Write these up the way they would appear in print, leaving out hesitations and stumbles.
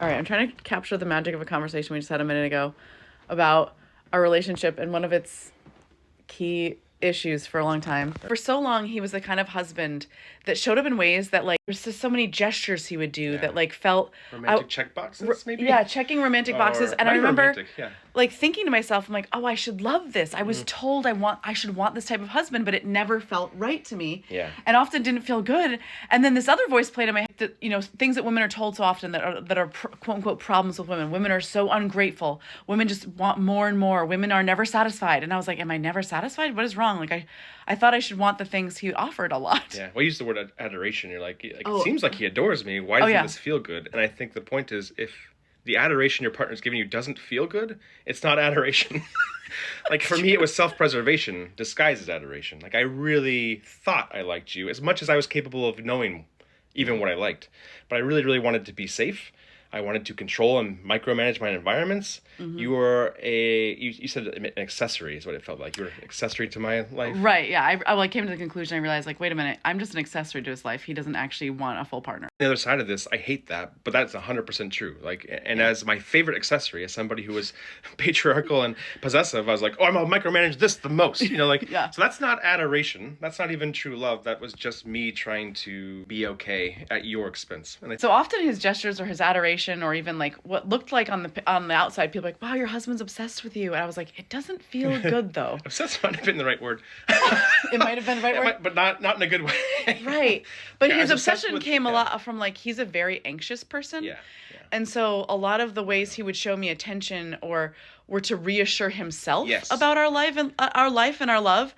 All right, I'm trying to capture the magic of a conversation we just had a minute ago about our relationship and one of its key issues for a long time. For so long, he was the kind of husband that showed up in ways that, like, there's just so many gestures he would do that, like, felt romantic check boxes, maybe. Yeah, checking romantic boxes. And I not even remember, romantic, like, thinking to myself, I'm like, oh, I should love this. I was told I should want this type of husband, but it never felt right to me. Yeah. And often didn't feel good. And then this other voice played in my head that, things that women are told so often that are quote unquote problems with women. Women are so ungrateful. Women just want more and more. Women are never satisfied. And I was like, am I never satisfied? What is wrong? Like, I thought I should want the things he offered a lot. Yeah. Well, you use the word adoration. You're like it seems like he adores me. Why doesn't this feel good? And I think the point is, if the adoration your partner's giving you doesn't feel good, it's not adoration. Like, for me, it was self-preservation disguised as adoration. Like, I really thought I liked you as much as I was capable of knowing even what I liked. But I really, really wanted to be safe. I wanted to control and micromanage my environments. Mm-hmm. You were you said an accessory is what it felt like. You were an accessory to my life. Right, yeah. I came to the conclusion, I realized, like, wait a minute, I'm just an accessory to his life. He doesn't actually want a full partner. The other side of this, I hate that, but that's 100% true. Like, and as my favorite accessory, as somebody who was patriarchal and possessive, I was like, oh, I'm gonna micromanage this the most. Yeah. So that's not adoration. That's not even true love. That was just me trying to be okay at your expense. So often his gestures or his adoration, or even like what looked like on the outside, people were like, wow, your husband's obsessed with you. And I was like, it doesn't feel good though. Obsessed might have been the right word. It might have been the right word. But not in a good way. Right. But his obsession came a lot from, like, he's a very anxious person. Yeah. And so a lot of the ways he would show me attention were to reassure himself about our life and our love.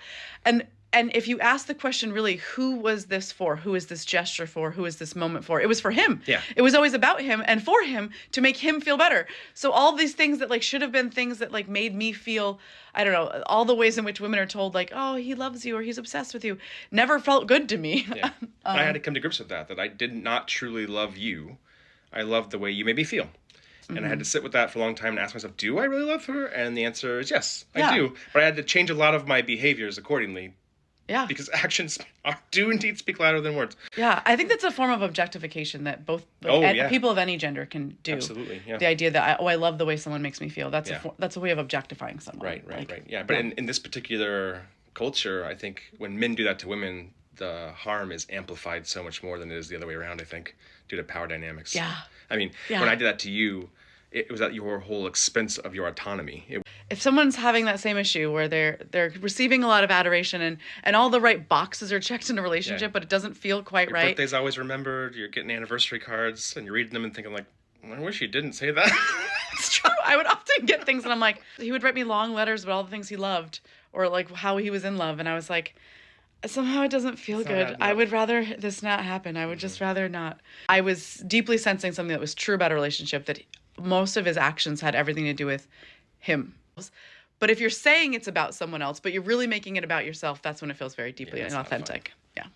And if you ask the question, really, who was this for? Who is this gesture for? Who is this moment for? It was for him. Yeah. It was always about him and for him to make him feel better. So all these things that, like, should have been things that, like, made me feel, I don't know, all the ways in which women are told, like, oh, he loves you or he's obsessed with you, never felt good to me. Yeah. I had to come to grips with that I did not truly love you. I loved the way you made me feel. And I had to sit with that for a long time and ask myself, do I really love her? And the answer is yes, I do. But I had to change a lot of my behaviors accordingly. Yeah. Because actions do indeed speak louder than words. Yeah, I think that's a form of objectification that both people of any gender can do. Absolutely, yeah. The idea that, I love the way someone makes me feel. That's a way of objectifying someone. Right. Yeah, but in this particular culture, I think when men do that to women, the harm is amplified so much more than it is the other way around, I think, due to power dynamics. Yeah. I mean, when I did that to you, it was at your whole expense of your autonomy. If someone's having that same issue where they're receiving a lot of adoration and all the right boxes are checked in a relationship, but it doesn't feel quite your right. Your birthday's always remembered. You're getting anniversary cards and you're reading them and thinking, like, I wish you didn't say that. It's true. I would often get things and I'm like, he would write me long letters about all the things he loved or, like, how he was in love. And I was like, somehow it doesn't feel good. I would rather this not happen. I would just rather not. I was deeply sensing something that was true about a relationship, that most of his actions had everything to do with him. But if you're saying it's about someone else, but you're really making it about yourself, that's when it feels very deeply inauthentic. Yeah.